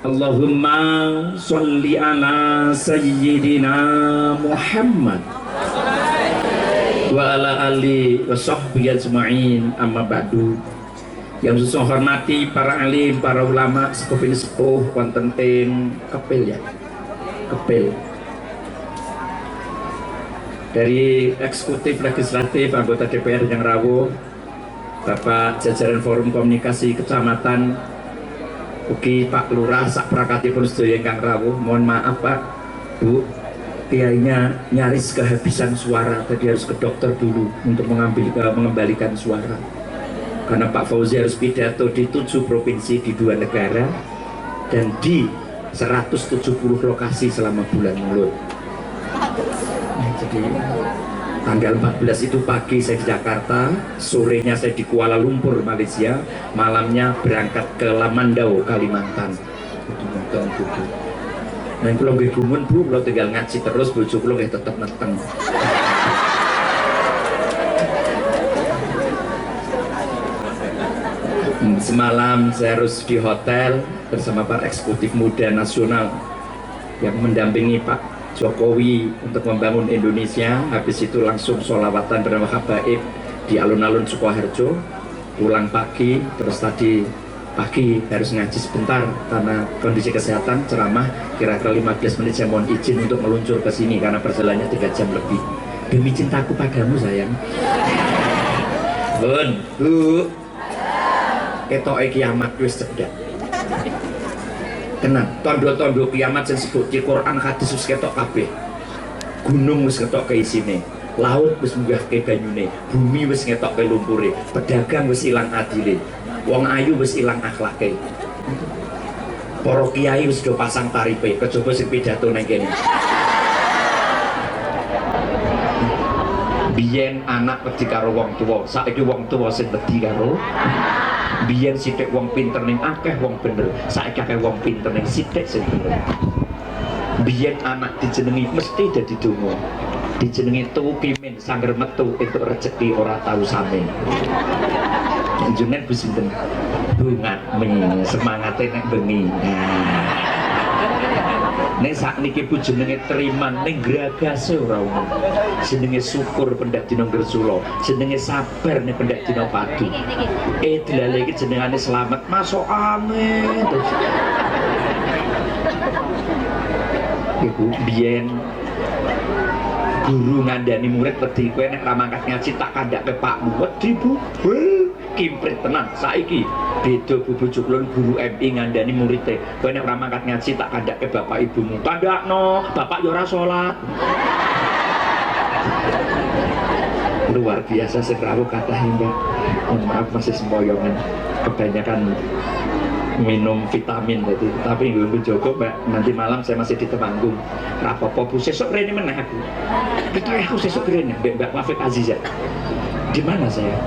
Allahumma sholli ala sayyidina Muhammad wa ala ali wa sahbihi ajma'in, amma ba'du. Yang saya hormati para alim, para ulama, sepuh wonten ing Kepil ya. Kepil. Dari eksekutif legislatif anggota DPR yang rawuh, Bapak jajaran Forum Komunikasi Kecamatan, ugi Pak Lurah sak prakatipun sedaya ingkang rawuh. Mohon maaf Pak, Bu, kiainya nyaris kehabisan suara, tadi harus ke dokter dulu untuk mengembalikan suara. Karena Pak Fauzi harus pidato di 7 provinsi di 2 negara dan di 170 lokasi selama bulan Maulud. Jadi tanggal 14 itu pagi saya di Jakarta, sorenya saya di Kuala Lumpur Malaysia, malamnya berangkat ke Lamandau Kalimantan. Nah kalau nggih gumun Bu, kalau tinggal ngaji terus bojo kula nggih tetep neteng. Semalam saya harus di hotel bersama para eksekutif muda nasional yang mendampingi Pak Jokowi untuk membangun Indonesia. Habis itu langsung sholawatan bersama habaib di alun-alun Sukoharjo, pulang pagi, terus tadi pagi harus ngaji sebentar karena kondisi kesehatan, ceramah kira-kira 15 menit. Saya mohon izin untuk meluncur ke sini karena perjalanannya 3 jam lebih. Demi cintaku padamu sayang. Bun, Bu, ketoke kiamat wis cedhak. Tenang, tondo-tondo kiamat sing sebut di Quran hadis wis ketok kabeh. Gunung wis ketok ke isine, laut wis munggah ke banyune, bumi wis ngetok ke lumpure, pedagang wis ilang adile, wong ayu wis ilang akhlake. Para kiai wis do pasang tarife, kejaba sing pidato nang kene. Biyen anak wedi karo wong tuwa, saiki wong tuwa sing wedi karo. Biyen sithik wong pinter ning akeh wong bener, saiki akeh wong pinter ning sithik sing bener. Biyen anak dijenengi mesti dadi donga, dijenengi tuwu pimin sangger metu entuk rezeki ora tau same. Jenengan Bu sinten? Bu Ngatmi, semangate nek bengi. Ning sakniki Bu jenenge Triman ning gragase ora umum. Jenenge syukur pendak dina Gresula, jenenge sabar ning pendak dina Padu. Delale iki jenengane selamat masuk amin. Ibu biyen guru ngandani murid wedi kowe nek ra mangkat ngaji tak kandhake Pakmu. Wedi Bu. Kimprit tenan. Saiki beda Bu bojo kula guru MI ngandani muridé, kowe nek ora mangkat ngaji tak kandhake bapak ibumu. Kandhakno, bapak yo ora salat. Luar biasa sing rawuh kathah Mbak. Mohon maaf masih sempoyongan. Kebanyakan minum vitamin tadi, tapi nggak Joko Mbak, nanti malam saya masih di Temanggung. Rapopo Bu, sesuk rene meneh aku. Kita aku sesuk rene Mbak Wafik Aziza. Di mana saya?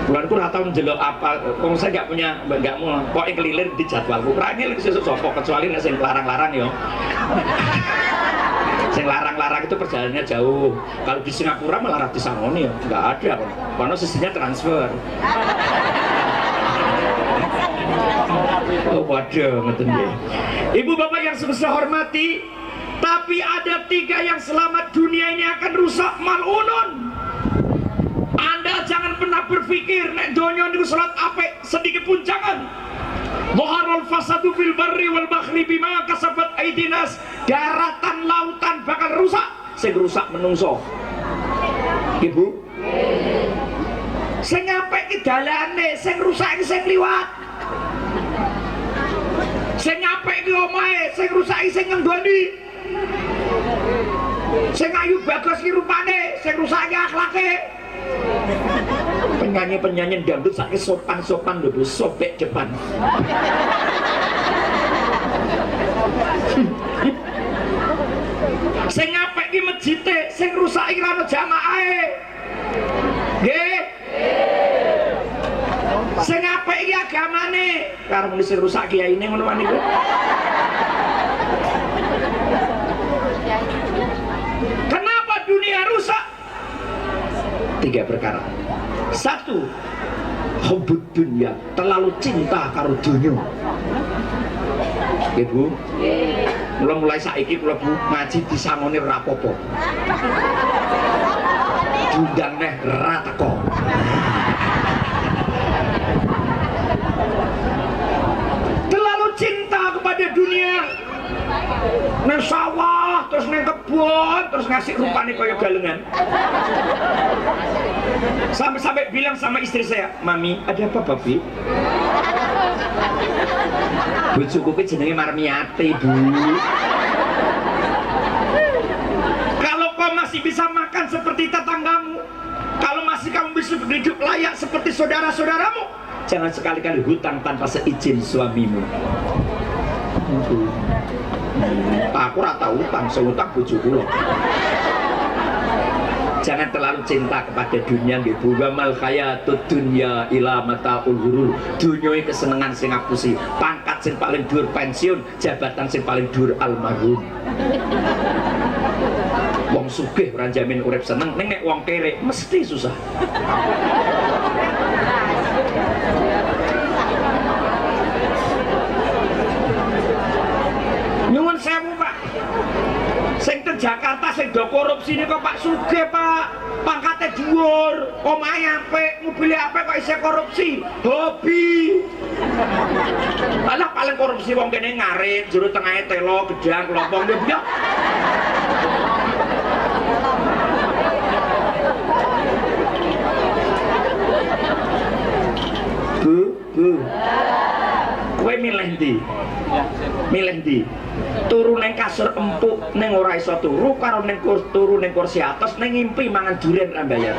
Bulanku ora tau ndelok apa, wong saya nggak mau, pokoke kelilir di jadwalku. Rangil sesuk sapa kecuali nek sing larang-larang yo. Sing larang-larang itu perjalanannya jauh. Kalau di Singapura malah rati sangoni ya, nggak ada. Karena sistemnya transfer. Oh waduh, ngeten nggih. Ibu bapak yang saya hormati, tapi ada 3 yang selamat dunia ini akan rusak malunun. Anda jangan pernah berpikir nek donya niku salat apik, sedikit pun jangan. Dhaharul fasadu fil barri wal bahri bima kasabat aidinas. Daratan lautan bakal rusak, sing rusak menungso. Ibu, sing apik ki dalane, sing rusak ki sing liwat. Sing apik ki omahe, sing rusak ki sing ngenggoni. Sing ayu bagus ki rupane, sing rusak ki akhlake. Penyanyi-penyanyi dangdut sakit sopan-sopan dulu, sobek depan. Sing apik ki mejite, sing rusak iki ra jamaahe. Nggih. Sing apik iki agamane, karo muni sing rusak kiyaine ngono wae niku. Kenapa dunia rusak? 3 perkara. 1, hubbud dunya, terlalu cinta karo dunia. Ibu. Mulai saiki kula Bu ngaji disangoni ora apa-apa. Diundang neh ra teko. Terlalu cinta kepada dunia. Neng sawah, terus neng kebun, terus ngasih rupane kaya galengan. Sampai bilang sama istri saya, "Mami, ada apa, Babi?" Bojoku ki jenenge Marmiati, Bu. Kalau kau masih bisa makan seperti tetanggamu, kalau masih kamu bisa hidup layak seperti saudara-saudaramu, jangan sekali-kali hutang tanpa seizin suamimu. Aku rata utang, seutang bojoku loh. Jangan terlalu cinta kepada dunia nggih Bu. Wa mal hayatud dunya ila mataul ghurur. Dunya iki kesenengan sing ngapusi, pangkat sing paling dhuwur pensiun, jabatan sing paling dhuwur almarhum. Wong sugih ora jamin urip seneng, ning nek wong kere mesti susah. Nyuwun sewu, Pak. Sing te Jakarta sing do korupsi niku Pak Sugih, Pak. Pangkate dhuwur, omahe apik, mobil apik kok isih korupsi. Hobi. Alah paling korupsi wong kene ngarit, jero tengahe telo, gedang, kelompong ya. Bu. Kowe milih ndi? Milih ndi? Turu neng kasur empuk neng ora iso turu karo neng turu neng kursi atas neng ngimpi mangan durian ra bayar.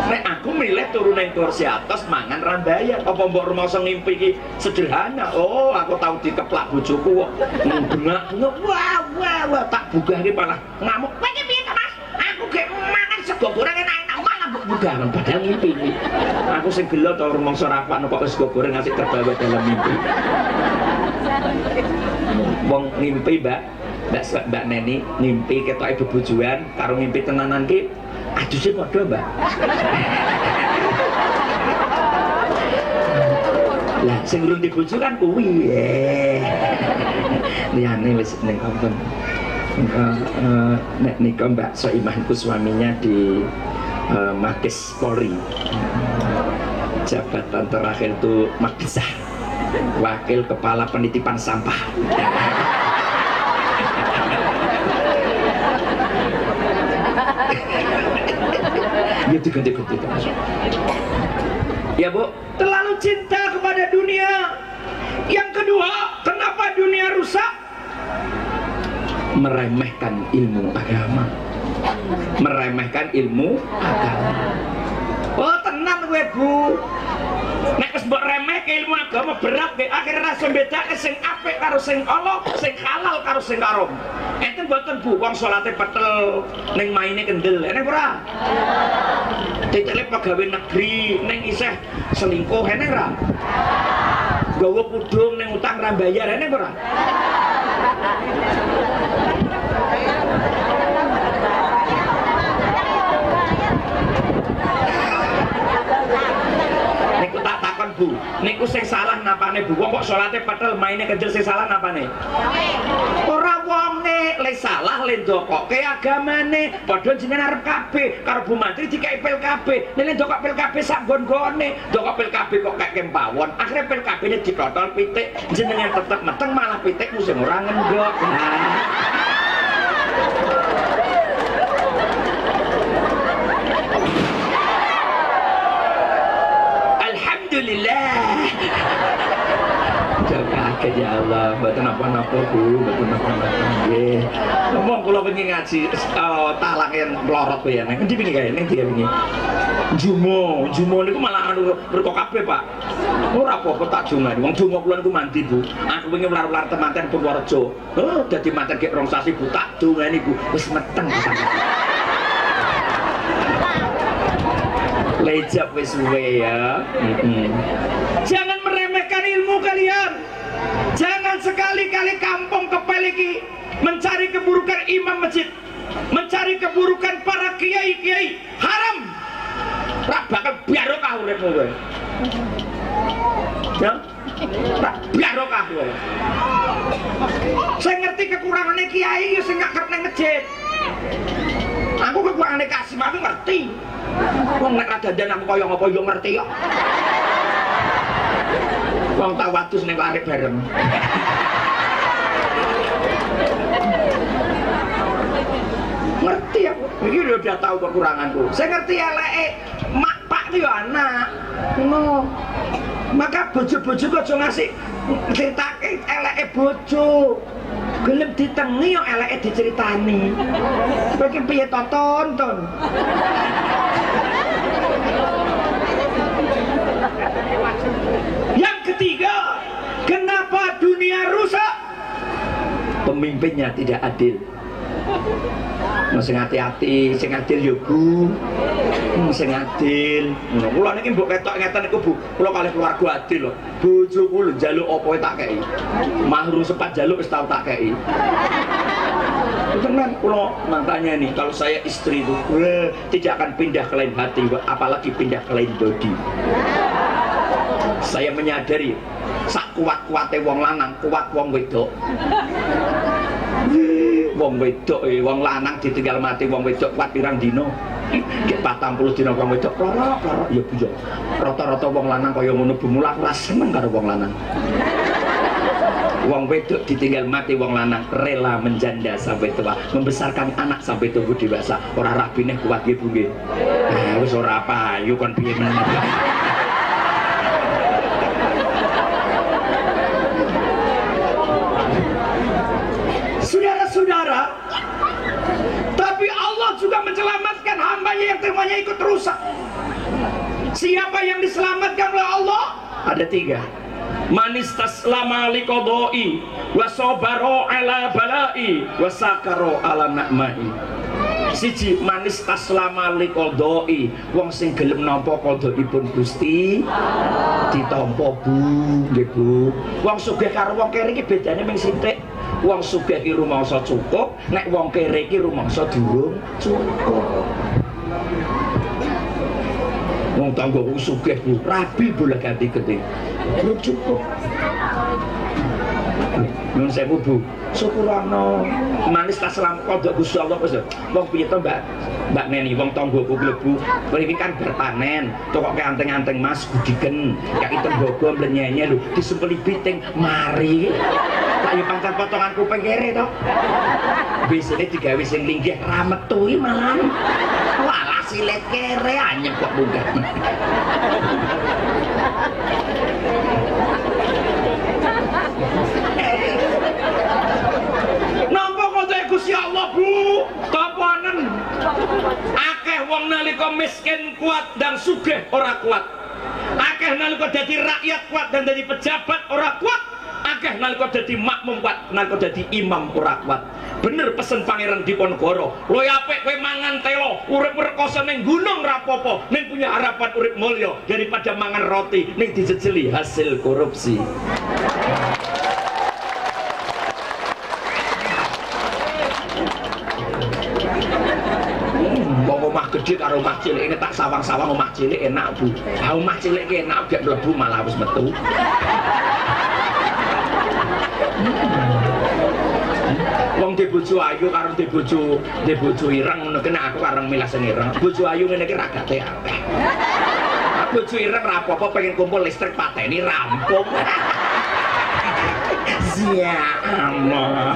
Nek aku milih turu neng kursi atas mangan ra bayar. Apa mbok rumangsa ngimpi iki sederhana? Oh, aku tau dikeplak bojoku kok. Bengak-bengok. Wah, tak bugari malah ngamuk. Kowe iki piye to, Mas? Aku gek mangan sego goreng enak-enak malah mbok bugaran padahal ngimpi. Aku sing gelo to rumangsa ra pakno kok sego goreng ngasih terbawa dalam mimpi. Wong ngimpi, Mbak Neni ngimpi ketoke bebojoan karo ngimpi tenanan ki aduse padha, Mbak. Lah sing urung dibojo kan kuwi. Liyane wis ning kampung. Nek nika Mbak Soimahku suaminya di Mabes Polri. Jabatan terakhir itu Mabesah, Wakil Kepala Penitipan Sampah. Ya diganti-ganti. Ya Bu, terlalu cinta kepada dunia. Yang kedua, kenapa dunia rusak? Meremehkan ilmu agama. Meremehkan ilmu agama. Oh tenang gue Bu. Nek wis mbok remehke ilmu agama berat ge akhirnya rasa bedake sing apik karo sing Allah, sing halal karo sing haram. Enten mboten Bu, wong salate petel ning maine kendel, enek ora? Titile pegawai negeri ning isih selingkuh enek ora? Gawa kudung ning utang ra bayar enek ora? Niku tak takon Bu, niku sing salah napane Bu? Wong kok salate petel maine kendel sing salah napane? Ora wonge, le salah le ndokoke agamane. Padha jenengan arep kabeh karo Bu Menteri dikai pil kabeh. Nek ndokok pil kabeh sak nggon-nggone, ndokok pil kabeh kok kayak kempawon. Akhire pil kabehne ditotol pitik, jenengan tetep meteng malah pitikmu sing ora ngendok. Alhamdulillah. Kaget ya Allah, mboten napa-napa Bu, mboten napa-napa nggih. Ngomong kula wingi ngaji talak yen mlorot ya. Ning endi wingi kae? Ning ndi wingi? Jumo niku malah anu berkok kabeh, Pak. Ora apa-apa tak jungani. Wong donga kula niku mandi, Bu. Aku wingi ular-ular temanten Purworejo. Oh, dadi manten kek rong sasi Bu, tak dongani Bu. Wis meteng lejap wis suwe ya. Jangan meremehkan ilmu kalian. Jangan sekali-kali kampung kepeliki mencari keburukan imam masjid, mencari keburukan para kiai-kiai. Haram. Ra bakal barokah uripmu kowe. Ya. Barokah kowe. Saya ngerti kekurangannya kiai ya sing gak kerep nang masjid. Aku kekurangannya Kasim aku ngerti. Wong nek dadan aku kaya ngapa yo ngerti kok. Wong tawadus ning arep bareng. Ngerti aku. Iki udah tahu kekuranganku. Saya ngerti eleke mak pak itu ya anak. Ngono. Maka bojo-bojo kok aja ngasih critake eleke bojo. Gelem ditengi yo eleke diceritani. Kowe iki piye to tonton? Yang ketiga, kenapa dunia rusak? Pemimpinnya tidak adil. Sing hati-hati, sing adil yo Bu. Sing adil. Kula niki mbok ketok ngeten niku Bu. Kula kalih keluarga adil lho. Bojoku lho njaluk apa tak kei. Mahru sempat njaluk wis tau tak kei. Tenan kula makanya nih kalau saya istri itu tidak akan pindah ke lain hati apalagi pindah ke lain bodi. Saya menyadari sak kuat-kuate wong lanang kuat wong wedok. Wong wedok wong lanang ditinggal mati wong wedok kuat pirang dino? Nggih 40 dina wong wedok plorok-plorok ya Bu. Rata-rata wong lanang kaya ngono Bu mulak ora seneng karo wong lanang. Wong wedok ditinggal mati wong lanang rela menjanda sampai tua, membesarkan anak sampai tumbuh dewasa. Ora rabine kuat nggih Bu nggih. Wis ora payu kon piye meneh. Saudara-saudara, tapi Allah juga menyelamatkan hambanya yang temanya ikut rusak. Siapa yang diselamatkan oleh Allah? Ada 3. Manistaslama liqadai wa sabara ala balai wa sakara ala na'mai. Siji manistaslama liqadai, wong sing gelem nampa qadaipun Gusti ditampa Bu, nggih Bu. Wong sugih karo wong kere iki bedane mung sithik. Wong sugih iki rumangsa cukup, nek wong kere iki rumangsa durung cukup. Wong tanggoku sugih Bu, rabi bolak-balik gede. Belum cukup. Nun sewu Bu, syukurana manis tas lam kodok Gusti Allah wis. Wong piye to Mbak Neni wong tanggoku mlebu. Mriki kan berpanen, tokoke anteng-anteng Mas budiken, kaki tembogo mlenyenye lho, disempeli piting mari. Ayo pancen potongan kuping kere to. Bisine digawe sing linggih ra metu iki malah. Walah silet kere anyep kok munggah. Napa kote Gusti Allah Bu? Kapanen? Akeh wong nalika miskin kuat dan sugih ora kuat. Akeh nalika dadi rakyat kuat dan dadi pejabat ora kuat. Akeh nalika dadi makmum kuat, nalika dadi imam ora kuat. Bener pesen Pangeran Diponegoro, luwih apik kowe mangan telo, urip rekoso ning gunung rapopo, ning punya harapan urip mulya daripada mangan roti ning dijejeli hasil korupsi. Omah gede karo omah cilik ini tak sawang-sawang omah cilik enak Bu. Omah cilik ki enak gak mlebu malah wis metu. Wong di bojo ayu karo di bojo ireng ngono kena aku karo milah sing ireng. Bojo ayu ngene iki ragate akeh. Bojo ireng ra apa-apa pengen kumpul listrik pateni rampung. Zia Allah.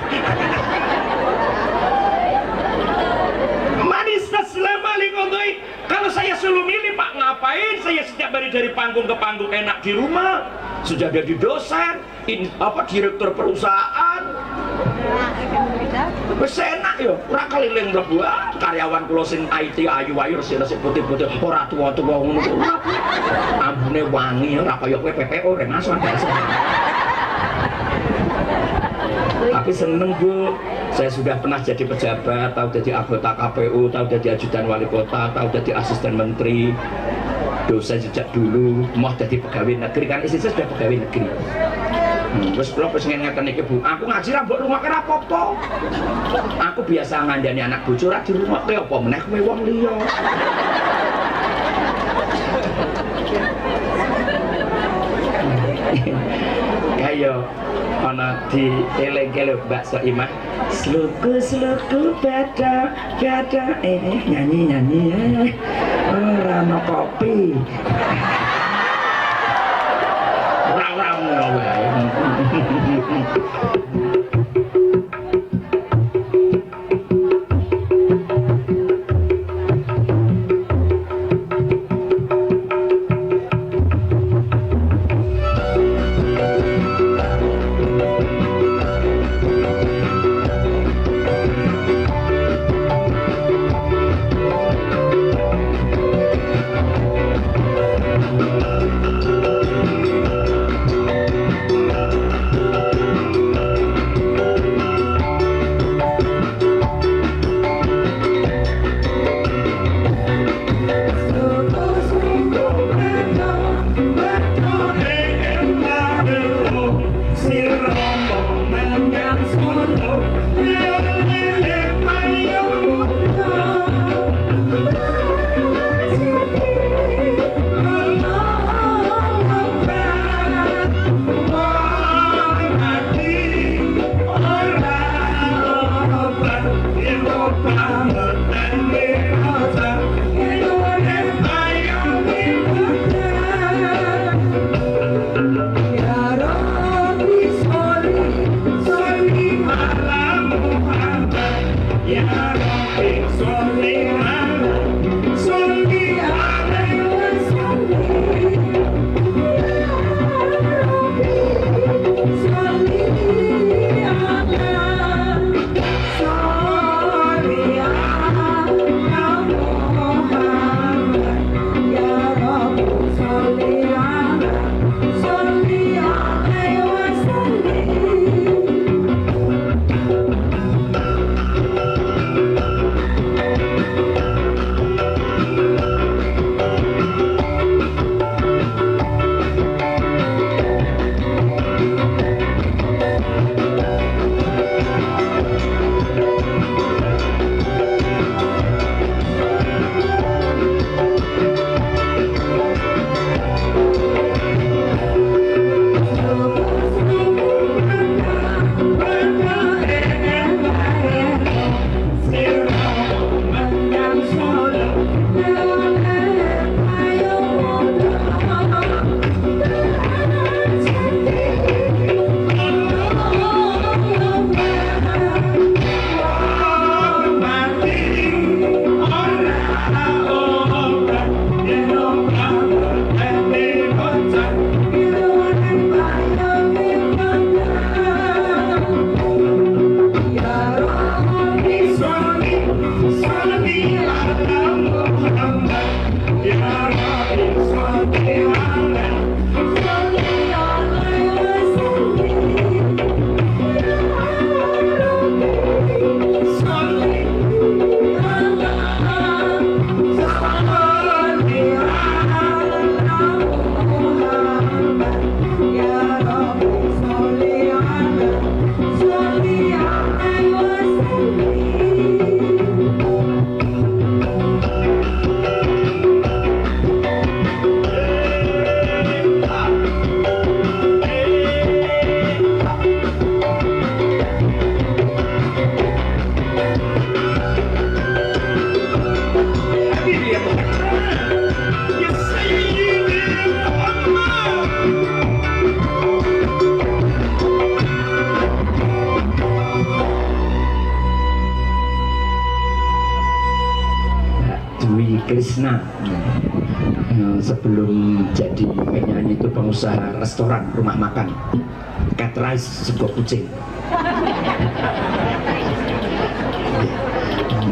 Kalau saya suruh milih Pak, ngapain saya setiap hari dari panggung ke panggung enak di rumah, sudah ada di dosen, direktur perusahaan, wis enak yo, ora keliling mlebu karyawan kula sing IT ayu-ayu resik-resik putih-putih, ora tuwa-tuwa ngono. Ambune wangi ora kaya kowe PPO rek asan. Tapi seneng Bu, saya sudah pernah jadi pejabat, tahu jadi anggota KPU, tahu jadi ajudan wali kota, tahu jadi asisten menteri, dosen sejak dulu, mau jadi pegawai negeri kan istri saya sudah pegawai negeri. Terus kalau pengen ngeten iki Bu, aku ngaji ra mbok rumah kira apa-apa. Aku biasa ngandani anak bojo ra di rumah ke apa meneh kowe wong liya. Kayo ana di eleng-eleng bakso imah sluku beda nyanyi ora ana kopi ora ngono wae. Krishna sebelum jadi penyanyi itu pengusaha restoran rumah makan cat rice sego kucing.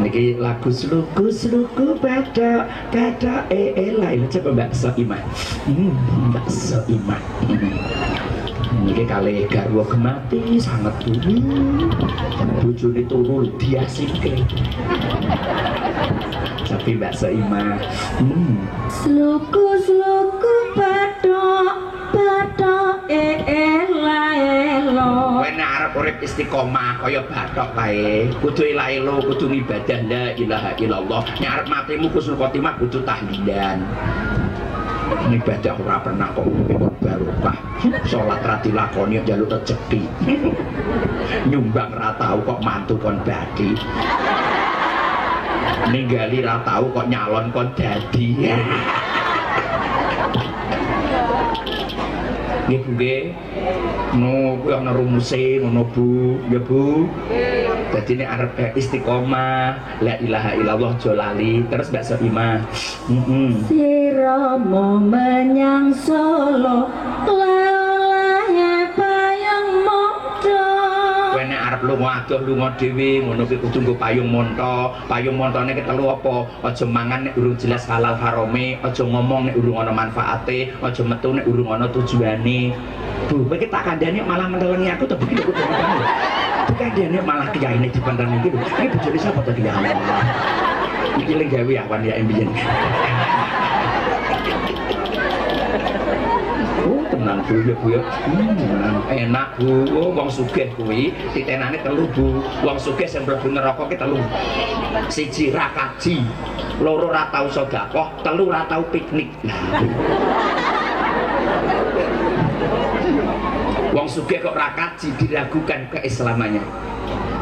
Niki lagu sluku beda lain coba Mbak Soimah. Mbak Soimah. Niki kali garwa gemati sangat turu. Bojone turu diasike. Tapi Mbak Soimah sluku bathok ela kowe nek arep urip istiqomah kaya bathok kae kudu ela kudu ibadah la ilaha illallah nek arep matimu husnul khotimah kudu tahlilan ibadah ora pernah kok kok barokah. Salat ra dilakoni njaluk rezeki. Nyumbang ra tau kok mantu kon dadi. Ninggali ra tau kok nyalon kon dadi. Nggih Bu nggih. No kuwi ana rumuse ngono Bu, nggih Bu. Dadi nek arep istiqomah, la ilaha illallah aja lali. Terus Mbak Soimah. Sirama menyang Solo, lelahnya payung monto. Kowe nek arep lunga adoh lunga dhewe ngono kuwi kudu nggo payung monto. Payung montone ketelu apa? Aja mangan nek urung jelas halal harame, aja ngomong nek urung ana manfaate, aja metu nek urung ana tujuane. Bu, kowe tak kandhane malah mentelengi aku to begitu kok kamu. Kandhane malah kiyaine dipandang iki lho. Iki bojone sapa to ya Allah. Iki lek gawe awan ya mbiyen. Oh, tenang Bu ya Bu ya. Enak Bu. Oh, wong sugih kuwi titenane telu Bu. Wong sugih sing mlebu neraka ki telu. Siji ra kaji, loro ra tau sedekah, telu ra tau piknik. Wong sugih kok ra kaji diragukan keislamannya.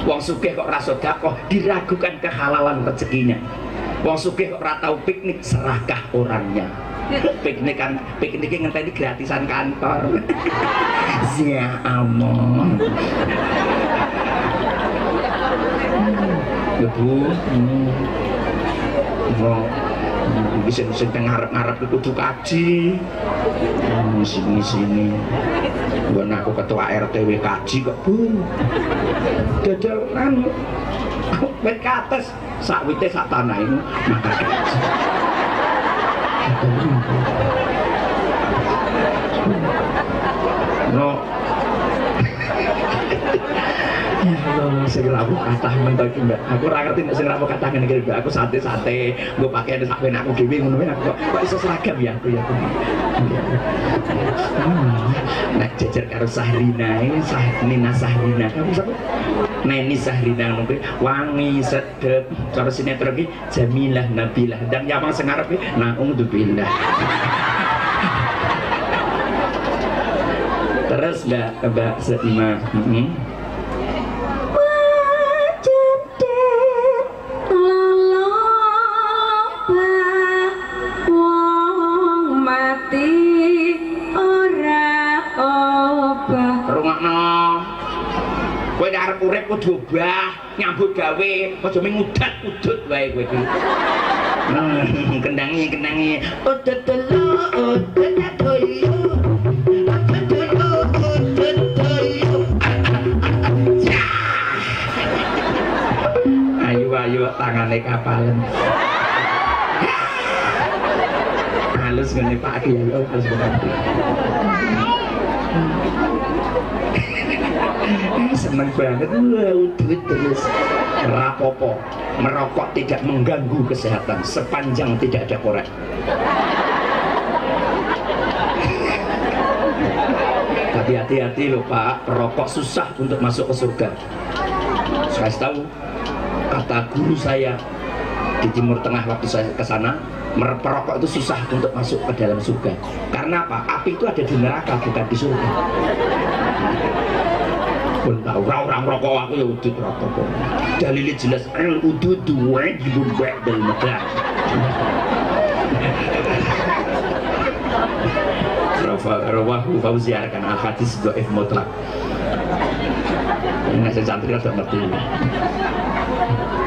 Wong sugih kok ra sedekah diragukan kehalalan rezekinya. Wong sugih kok ra tau piknik serakah orangnya. Piknik ngenteni gratisan kantor. Ya aman. Ya Bu. Bisa ngarep-ngarep kudu kaji. Sini. Gue aku ketua RTW kaji kok Bu. Dadal anu wit kates sak wite sak tanah ini maka kaji. No. Ya Allah, sing rawuh kathah mentok iki, Mbak. Aku ora ngerti nek sing rawuh kathah ngene iki, Mbak. Aku sate-sate, nggo pakaian sak ben aku dhewe ngono ya. Kok iso seragam ya aku ya. Nek jejer karo Sahrina, Nina Sahrina. Kamu sapa? Neni Sahrina ngono kuwi wangi sedep. Cara sinetron iki Jamilah Nabilah. Dan yang sing ngarep iki naudzubillah. Terus Mbak Soimah. Kowe arep urip kudu obah, nyambut gawe, aja mung udat-udut wae kowe iki. Kendangi. Udut dulu, udut dulu. Ayo tangane kapalan. Halus ngene Pak Kiai, halus banget. Seneng banget, udut terus. Rapopo, merokok tidak mengganggu kesehatan sepanjang tidak ada korek. Tapi hati-hati loh Pak, perokok susah untuk masuk ke surga. Saya tahu, kata guru saya di Timur Tengah waktu saya ke sana, perokok itu susah untuk masuk ke dalam surga. Karena apa? Api itu ada di neraka, bukan di surga. Pun tahu orang rokok aku ya udut rokok. Dalilnya jelas udut dua dibubak dari negara. Rawahu Fauzi akan al-hadis dhaif mutlak. Ini saya santri rada ngerti.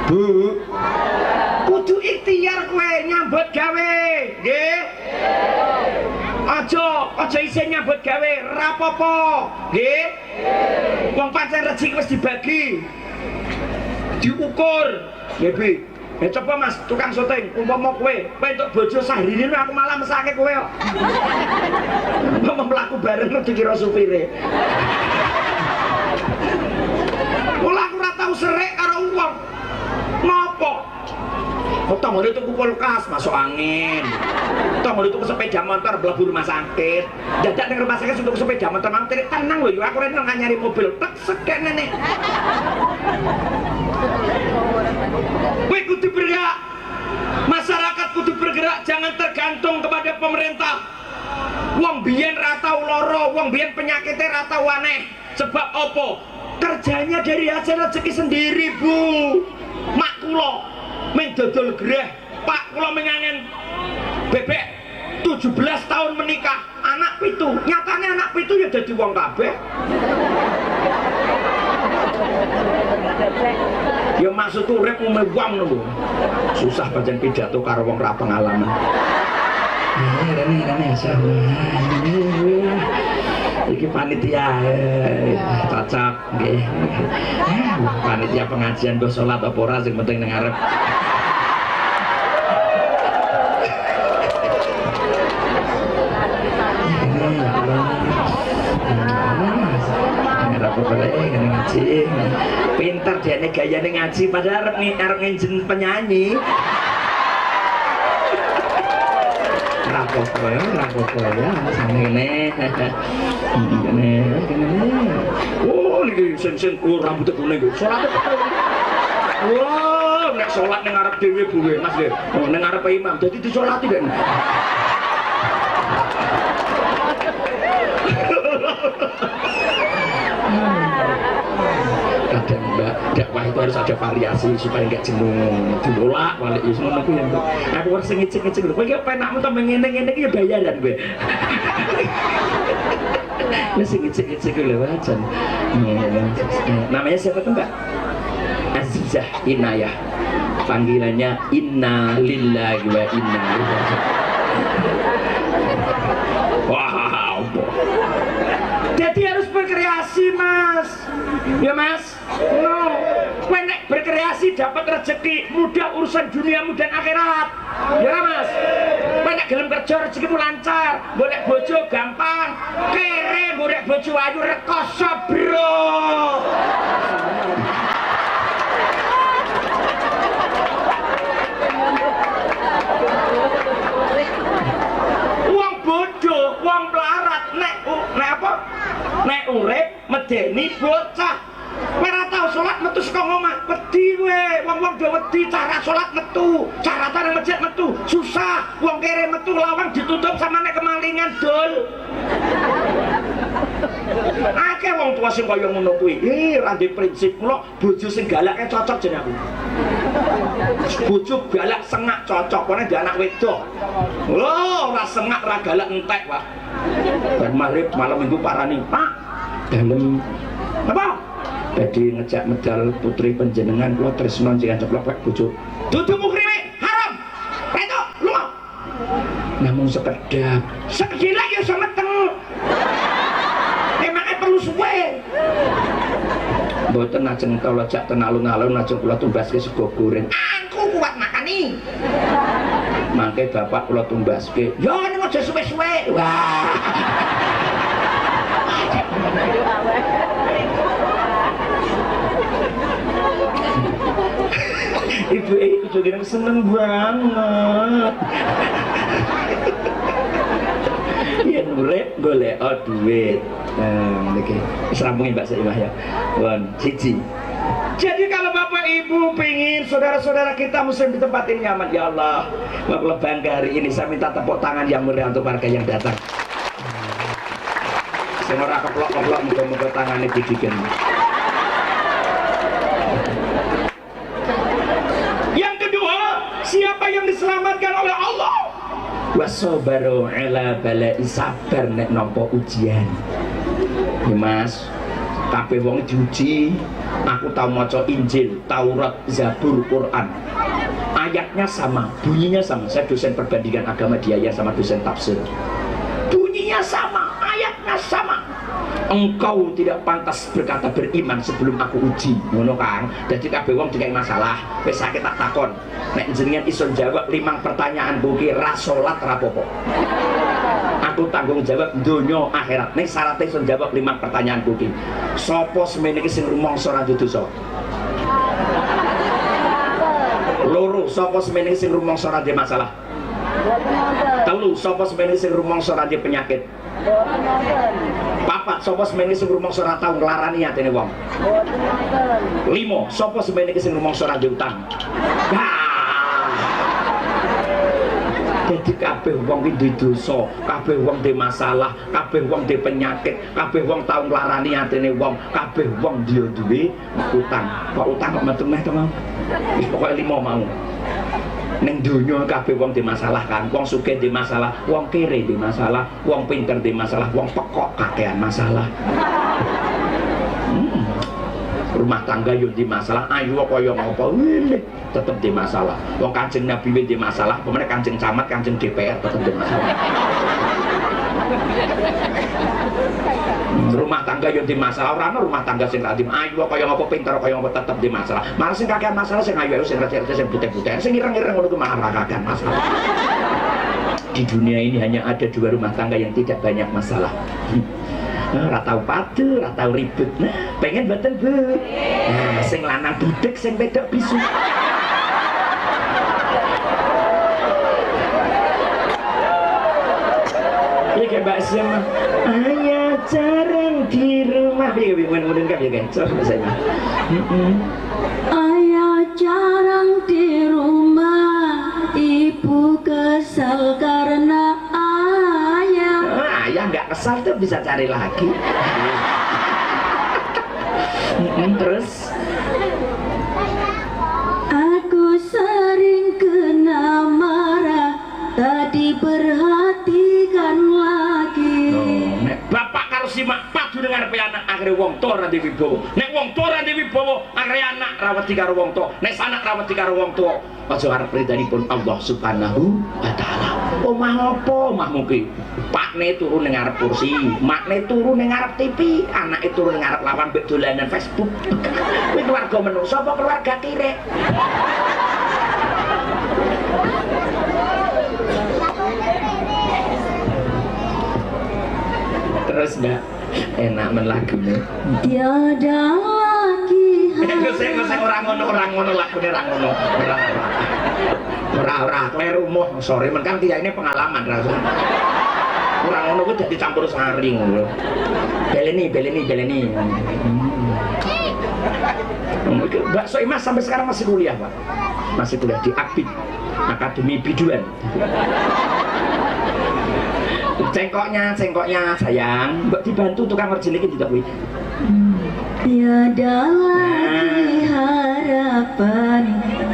Bu, kudu ikhtiar kowe nyambut gawe, nggih. Aja isih nyambut gawe, rapopo, nggih. Wong pancen rezeki wis dibagi. Diukur, nggih, Bi. Coba Mas, tukang syuting, umpama kowe entuk bojo Sahrini aku malah mesake kowe kok. Umpama mlaku bareng dikira supire. Mula aku ora tau serik karo wong. Napa? Tonggo itu kulkas masuk angin. Tonggo itu sepeda motor mlebu rumah sakit. Dadak ning rumah sakit untuk sepeda motor mang tenang lho, aku rene nang nyari mobil. Tek sekek nene. Kowe kudu berak. Masyarakat kudu bergerak, jangan tergantung kepada pemerintah. Wong biyen ra tau lara, wong biyen penyakitnya ra tau aneh. Sebab opo? Kerjanya dari hasil rezeki sendiri, Bu. Mak kula men dodol greh, Pak kula menyangen bebek 17 tahun menikah, anak pitu. Nyatanya anak pitu ya dadi wong kabeh. Ya maksud urip ume wong lho. Susah pancen pidato karo wong ra pengalaman. Rene iki panitia cocok nggih. Panitia pengajian go salat apa ora sing penting ning arep. Ngaji pinter dia nih gayanya ngaji padahal arep nginjen penyanyi. Rapopo ya sangene oh niki sen rambutnya kuning salat wah nek salat ning arep dhewe buwe Mas nggih ning arep imam dadi disolati kan kadang mbak dakwah itu harus ada variasi supaya nggak jenuh dilolak balik itu ngono kuwi aku harus ngecek-ngecek lho kowe iki penakmu ta ngene-ngene iki ya bayaran kowe ya sing ngecek-ngecek lho wajan namanya siapa tuh Mbak Azizah Inayah panggilannya Inna Lillahi wa Inna Ilaihi wow jadi harus berkreasi Mas ya Mas no nek berkreasi dapat rezeki mudah urusan duniamu dan akhirat ya Mas nek gelem kerja rezekimu lancar boleh bojo gampang kere boleh bojo ayu rekoso bro wong bodoh wong pelarat nek apa nek urip medeni bocah ora tau salat metu saka omah wedi kowe wong-wong do wedi cara salat metu cara nang masjid metu susah wong kere metu lawang ditutup sama nek kemalingan dol akeh wong tua sing kaya ngono kuwi ra ndek prinsip kula bojo sing galake cocok jeneng aku bojo galak sengak cocok kene ndek anak wedok lho ora sengak ra galak entek Pak bar maghrib malam minggu parani Pak dalem apa jadi ngejak medal putri penjenengan kula tresno sing ceplok Pak bojo dudu mukrime haram reto lunga namung sekedap sekedilek ya iso meteng emangnya perlu suwe mboten ajeng kula jak ten alun-alun ajeng kula tumbaske sego goreng aku kuat makani mangke bapak kula tumbaske yo ning aja suwe-suwe wah ibu juga seneng banget ya nurep golek duit oke serampungin Mbak Saimah ya Wan Cici jadi kalau Bapak Ibu pengen saudara-saudara kita muslim di tempat ini nyaman ya Allah makhluk bangga hari ini saya minta tepuk tangan yang meriah untuk warga yang datang semua keplok-keplok muka-muka tangannya didikan yang kedua siapa yang diselamatkan oleh Allah wasobaru ala bala sabar nek nampa ujian ya Mas kabeh wong diuji aku tahu maca Injil Taurat Zabur Quran ayatnya sama bunyinya sama saya dosen perbandingan agama di ayat sama dosen tafsir bunyinya sama ayatnya sama engkau tidak pantas berkata beriman sebelum aku uji ngono kan jadi kabeh wong dikai masalah wis sakit tak takon nek jenengan iso jawab 5 pertanyaan kuwi ra salat ra apa-apa aku tanggung jawab donya akhirat nek syaratnya iso jawab 5 pertanyaan kuwi sapa semene iki sing rumangsa ra dosa loro sapa semene sing rumangsa ra masalah telu sapa semene sing rumangsa ra penyakit papat sapa semene sing rumangsa ora tau nglarani atine wong 5 sapa semene sing rumangsa ora utang Dadi kabeh wong iki duwe dosa, kabeh wong duwe masalah, kabeh wong duwe penyakit, kabeh wong tau nglarani atine wong, kabeh wong dia duwe utang. Kok utang kok metu meh to mau? Wis pokoke 5 mau. Ning donya kabeh wong duwe masalah kan. Wong sugih duwe masalah, wong kere duwe masalah, wong pinter duwe masalah, wong pekok kakean masalah. Rumah tangga yo di masalah, ayu kaya ngopo tetep di masalah. Wong Kanjeng Nabi di masalah, pemene Kanjeng Camat, Kanjeng DPR tetep di masalah. Rumah tangga yo di masalah, ora rumah tangga sing radim ayu kaya ngopo, pinter kaya ngopo tetep di masalah. Malah sing kakean masalah sing ayu sing receh-receh sing putih-putih, sing ireng-ireng ngono ku malah kakean masalah. Di dunia ini hanya ada 2 rumah tangga yang tidak banyak masalah. Ratau padu, ratau ribut. Nah, pengen betul bu. Nah, sing lanang budek, sing wedok bisu. Ini kayak Mbak Sim. Ayah jarang di rumah. Kemudian kan ya kan. Coba saya. Ayah jarang di rumah, ibu kesal karena ayah. Ayah nggak kesal tuh bisa cari lagi. Terus Aku sering kena marah, tak diperhatikan lagi. nek bapak karo simak padu dengan anak akhirnya wong tua ora diwibowo. Nek wong tua ora diwibowo, akhirnya anak rawati karo wong tua. Nek anak rawati karo wong tua, aja arep ridhanipun Allah Subhanahu wa taala. Omah apa omah mugi? Pakne turu ning ngarep kursi, makne turu ning ngarep TV, anake turu ning ngarep lawan mbek dolanan Facebook. Kuwi keluarga menungso apa keluarga tirek? Terus mbak enak men lagune. Tiada lagi Ngosek orang ngono lagune ora ngono. Ora kleru moh sore men kan dia ini pengalaman rasa. Orang ngono kuwi dadi campur sari ngono. Beleni. Mbak Soimah sampai sekarang masih kuliah Pak. Masih kuliah di Akbid Akademi Biduan. Cengkoknya sayang, mbak dibantu tukang ngerjain iki tidak kuwi. Tiada lagi harapan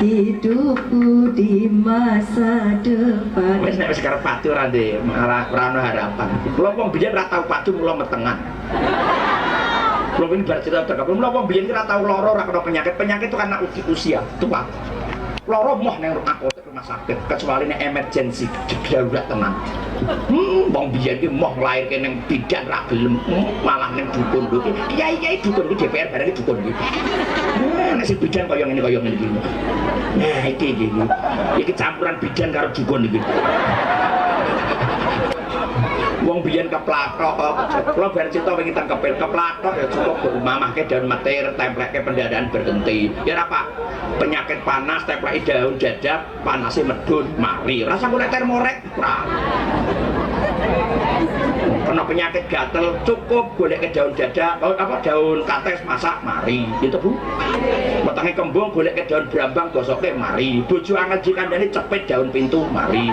hidupku di masa depan. Wis nek wis karep padu ora ndek, ora ono harapan. Kula wong biyen ora tau padu mula metengan. Kula wingi bar cerita tak kula wong biyen ora tau lara, ora kena penyakit itu karena usia tua. Loro moh nang rumah sakit kecuali nek emergency darurat tenan. Wong biyen ki moh lairke ning bidan ra gelem, malah ning dukun lho ki. Kiai dukun ki DPR bareng dukun ki. Nek sing bidan kaya ngene iki. Nah, iki campuran bidan karo dukun iki. Wong biyen keplatok, kula bar cerita wingi teng keplatok ya cukup mamahke daun metir, templeke pendadaan berhenti. Ya ora Pak, penyakit panas templeki daun dadak, panase medun, mari. Rasa golek termorek, ora. Kena penyakit gatel, cukup golek daun dadak, daun kates masak, mari. Gitu Bu. Wetenge kembung golek daun brambang gosokke, mari. Bojo angel dikandani cepet daun pintu, mari.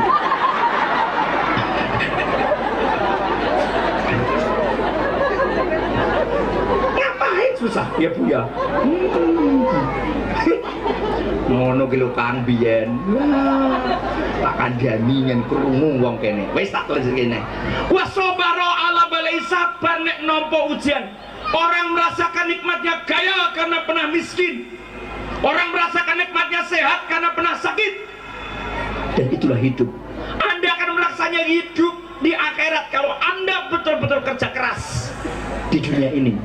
Susah ya Bu ya. Ngono ki lho Kang biyen. Tak kandhani yen krungu wong kene. Wis tak tulis kene. Wasobaro ala balai sabar nek nampa ujian. Orang merasakan nikmatnya kaya karena pernah miskin. Orang merasakan nikmatnya sehat karena pernah sakit. Dan itulah hidup. Anda akan merasanya hidup di akhirat kalau Anda betul-betul kerja keras di dunia ini.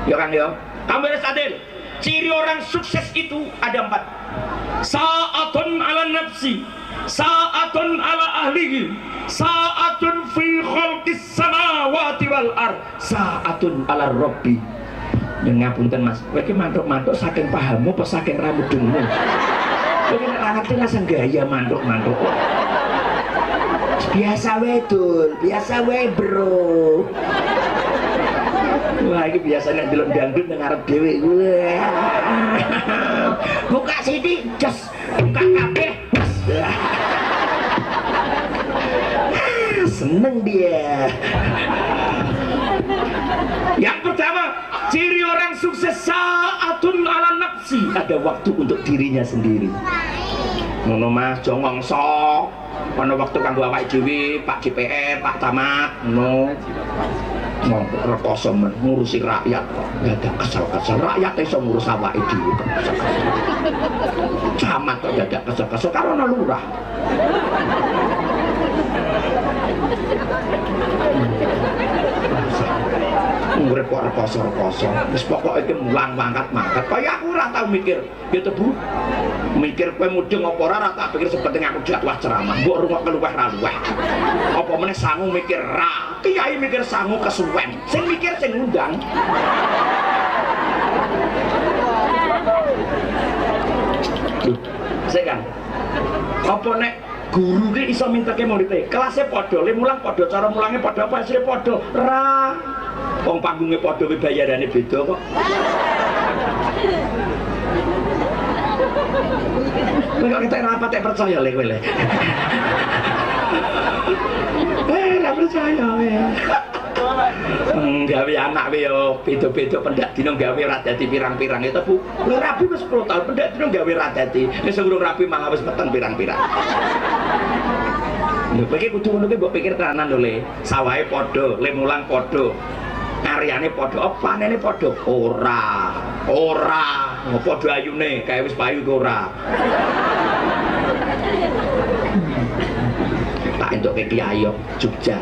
Ya Kang ya, kamu harus adil. Ciri orang sukses itu ada 4. Sa'atun ala nafsi, sa'atun ala ahlihi, sa'atun fi khalqis samawati wal ard, sa'atun ala rabbi. Yang ngapunten Mas, kowe iki mantuk-mantuk saking pahammu apa saking ramudengmu? Kowe nek ora ngerti langsung gaya mantuk-mantuk. Biasa wae Dul, biasa wae Bro. Wah, ini biasanya delok dangdut nang arep dhewe. Buka sini, jos. Buka kabeh. seneng dia. Yang pertama, ciri orang sukses saatun ala nafsi, ada waktu untuk dirinya sendiri. Ngono Mas, jongongso ana waktu kanggo awake dhewe, Pak DPR, Pak Camat, ngono. Rekoso ngurusi rakyat kok. Enggak ada kesel-kesel, rakyat iso ngurus awake dhewe. Camat kok enggak ada kesel-kesel karo ana lurah. Urip kok rekoso-rekoso. Wis pokoke iki mulang mangkat-mangkat. Kaya aku ora tau mikir, gitu Bu. Mikir kowe mudeng apa ora tak pikir sepenting aku jadwal ceramah. Mbok rungok keluweh-luweh. Apa meneh sangu mikir ra. Kiai mikir sangu kesuwen. Sing mikir sing ngundang. Sing kan. Apa nek guru ki iso mintake murid-e, kelasnya padha, le mulang padha, cara mulange padha, apa hasilnya padha. Ra. Wong panggungnya padha kuwi bayarane beda kok. Kok kita rapat tak percaya le kowe le. Ora percaya we. Gawe anak we yo beda-beda pendak dina gawe ora dadi pirang-pirang itu Bu. Lho rabi wis 10 tahun pendak dina gawe ora dadi. Wis urung rabi malah wis meteng pirang-pirang. Lho kowe iki kudu ngono ki mbok pikir tenanan lho le. Sawahe padha, le mulang padha. Aryane padha, panene padha. Ora. Padha ayune, kae wis payu ora. Tak entuke kiai Jogja.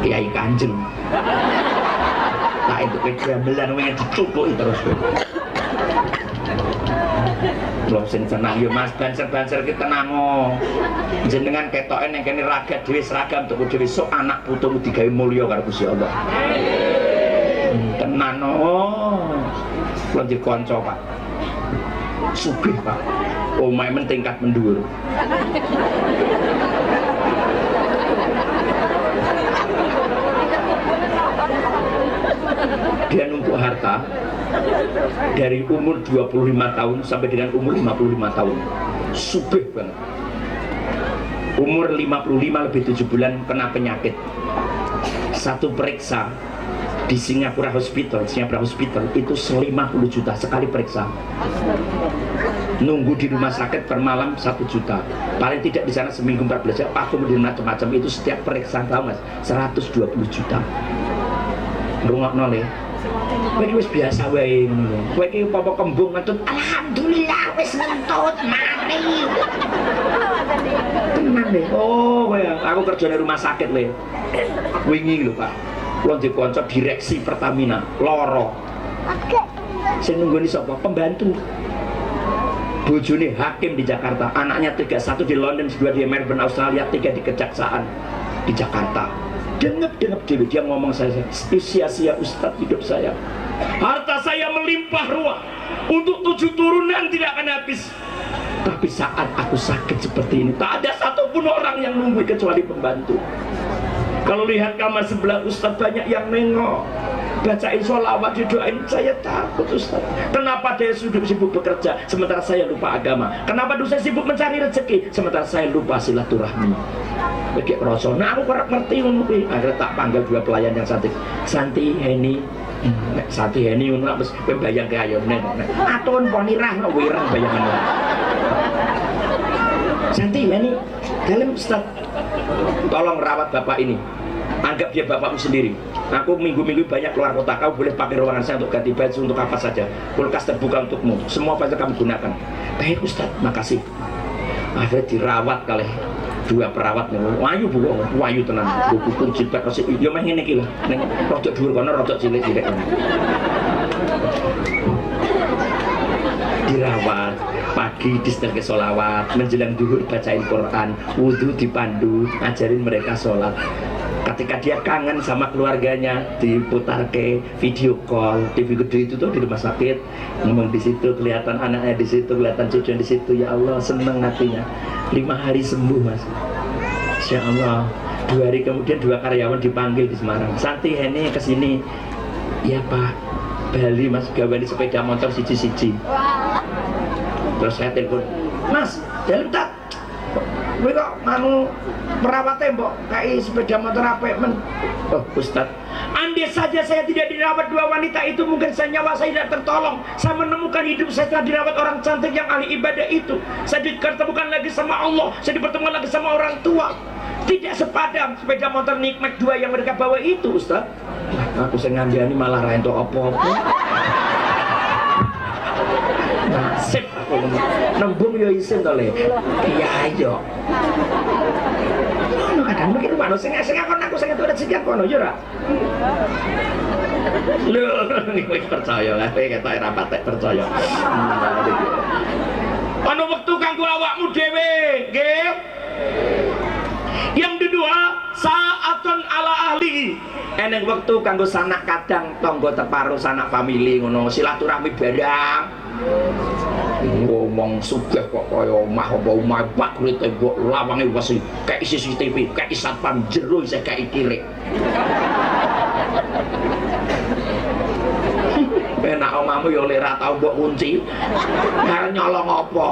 Kiai Kanjeng. Tak entuke gamelan wingi dicukuki terus. Lho sing tenang yo Mas, banser-banser ki tenang o. Jenengan ketoke ning kene ragat dhewe seragam tuku dhewe sok anak putumu digawe mulya karo Gusti Allah. Tenan o. Kulo di kanca Pak. Sugih Pak. Omahe men tingkat mendhuwur. Dia numpuk harta dari umur 25 tahun sampai dengan umur 55 tahun. Sugih banget. Umur 55 lebih 7 bulan kena penyakit. Satu periksa di Singapura Hospital itu 50 juta sekali periksa. Nunggu di rumah sakit per malam 1 juta. Paling tidak di sana seminggu 14 jam. Aku kemudian macam-macam itu setiap periksa tahu Mas 120 juta. Rungokno le. Kowe iki wis biasa wae ngono. Kowe iki apa kembung ngentut, alhamdulillah wis ngentut mati. Tenan le. Oh, kowe aku kerja di rumah sakit le. Wingi lho Pak. Kulo di kanca direksi Pertamina, loro. Sing nunggoni sapa? Pembantu. Bojone hakim di Jakarta, anaknya 3, 1 di London, 2 di Melbourne, Australia, 3 di Kejaksaan di Jakarta. Dengep dewe dia ngomong saya sia-sia Ustadz hidup saya, harta saya melimpah ruah untuk 7 turunan tidak akan habis, tapi saat aku sakit seperti ini tak ada satupun orang yang nunggu kecuali pembantu. Kalau lihat kamar sebelah Ustadz banyak yang nengok, bacain sholawat, didoain, saya takut Ustadz. Kenapa dia sudah sibuk bekerja sementara saya lupa agama? Kenapa saya sibuk mencari rezeki sementara saya lupa silaturahmi? Bagi rasa, nah aku kurang ngerti ngono kuwi. Akhirnya tak panggil 2 pelayan yang cantik. Santi, Heni. Santi, Heni ngono wis kowe bayang ke ayone. Atun ponirah no wireng bayangan. Santi, Heni. Dalem Ustaz. Tolong rawat bapak ini. Anggap dia bapakmu sendiri. Aku minggu-minggu banyak keluar kota. Kau boleh pakai ruangan saya untuk ganti baju, untuk apa saja. Kulkas terbuka untukmu. Semua pasti kamu gunakan. Baik Ustaz, makasih. Akhirnya dirawat kali 2 perawat nih, wayu Bu, wayu tenan, buku jilbab kasih, yo mah ngene iki lho, ning rodok dhuwur kono rodok cilik-cilik kono. Dirawat, pagi disetelke sholawat, menjelang duhur bacain Quran, wudhu dipandu, ajarin mereka sholat. Ketika dia kangen sama keluarganya, diputar ke video call, TV gede itu tuh di rumah sakit, ngomong di situ, kelihatan anaknya di situ, kelihatan cucunya di situ, ya Allah seneng hatinya. 5 hari sembuh Mas, Insya Allah. 2 hari kemudian 2 karyawan dipanggil di Semarang. Santi Heni kesini, ya Pak, Bali Mas gawe sepeda motor siji-siji. Terus saya telepon, Mas, jalan tak? Kowe kok anu merawat tembok kayak sepeda motor apik men. Oh, Ustaz, andai saja saya tidak dirawat dua wanita itu, mungkin nyawa saya tidak tertolong. Saya menemukan hidup saya setelah dirawat orang cantik yang ahli ibadah itu. Saya dipertemukan lagi sama Allah, saya dipertemukan lagi sama orang tua. Tidak sepadan sepeda motor nikmat dua yang mereka bawa itu, Ustaz. Aku sengaja ini malah ra entuk apa-apa. Nasib aku nembung yo isin to Le. Iya yo. Ono kadang mikir mano sing aku sing tuh rezeki kono yo ra. Lho, kowe percaya lah, kowe ketok ora patek percaya. Ono wektu kanggo awakmu dhewe, nggih. Yang kedua, saatun ala ahli. Eneng waktu kanggo sanak kadang tonggo teparo sanak famili ngono silaturahmi barang. Ngomong sugih kok kaya omah apa omah bak kuwi tembok lawange wis kayak CCTV, kayak satpam jero isih kayak kilik. Enak omahmu ya ora tau mbok kunci. Karo nyolong apa?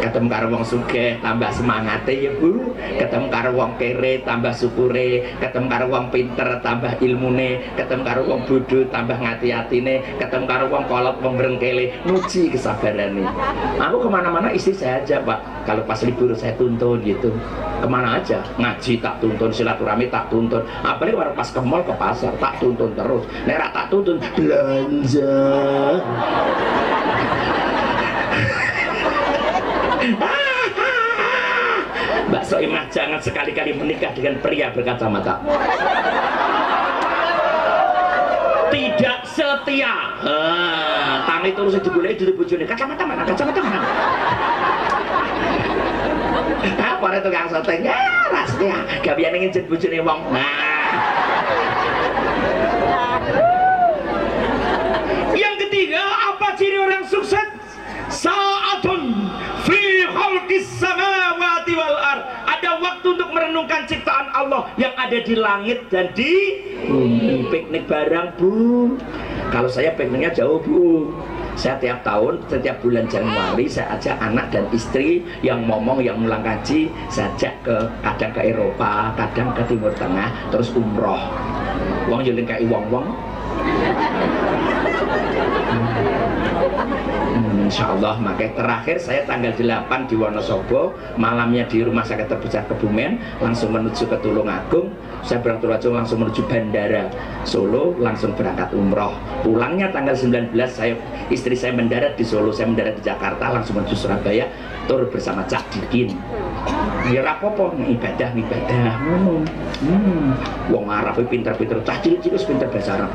Ketemu karo wong sugih tambah semangate ya Bu, ketemu karo wong kere tambah syukure, ketemu karo wong pinter tambah ilmune, ketemu karo wong bodho tambah ngati-atine, ketemu karo wong kolot wong brengkele nguji kesabarane. Aku kemana-mana istri saya aja Pak, kalau pas libur saya tuntun gitu, kemana aja ngaji tak tuntun, silaturahmi tak tuntun, apalagi baru pas ke mall ke pasar tak tuntun terus, nek ra tak tuntun belanja. Mbak Soimah jangan sekali-kali menikah dengan pria berkacamata. Tidak setia. Tangi terus digoleki di bojone. Kacamata mana? Kacamata mana? Apa itu tukang soteng? Ya, rasanya gabiane nginjen bojone wong. Yang ketiga, apa ciri orang sukses? Saatun fi khalqis samawati wal ard. Ada waktu untuk merenungkan ciptaan Allah yang ada di langit dan di bumi. Piknik bareng Bu. Kalau saya pikniknya jauh Bu. Saya tiap tahun, setiap bulan Januari saya ajak anak dan istri yang ngomong, yang mulang kaji, saya ajak kadang ke Eropa, kadang ke Timur Tengah, terus umroh. Wong yo ning kae wong-wong. Insya Allah, makanya terakhir saya tanggal 8 di Wonosobo, malamnya di Rumah Sakit Terbesar Kebumen, langsung menuju ke Tulungagung. Saya berangkat langsung menuju Bandara Solo, langsung berangkat umroh. Pulangnya tanggal 19, istri saya mendarat di Solo, saya mendarat di Jakarta, langsung menuju Surabaya, tur bersama Cak Dikin. Ya rapopo, ibadah. Wong Arab pinter-pinter, cah cilik-cilik pinter bahasa Arab.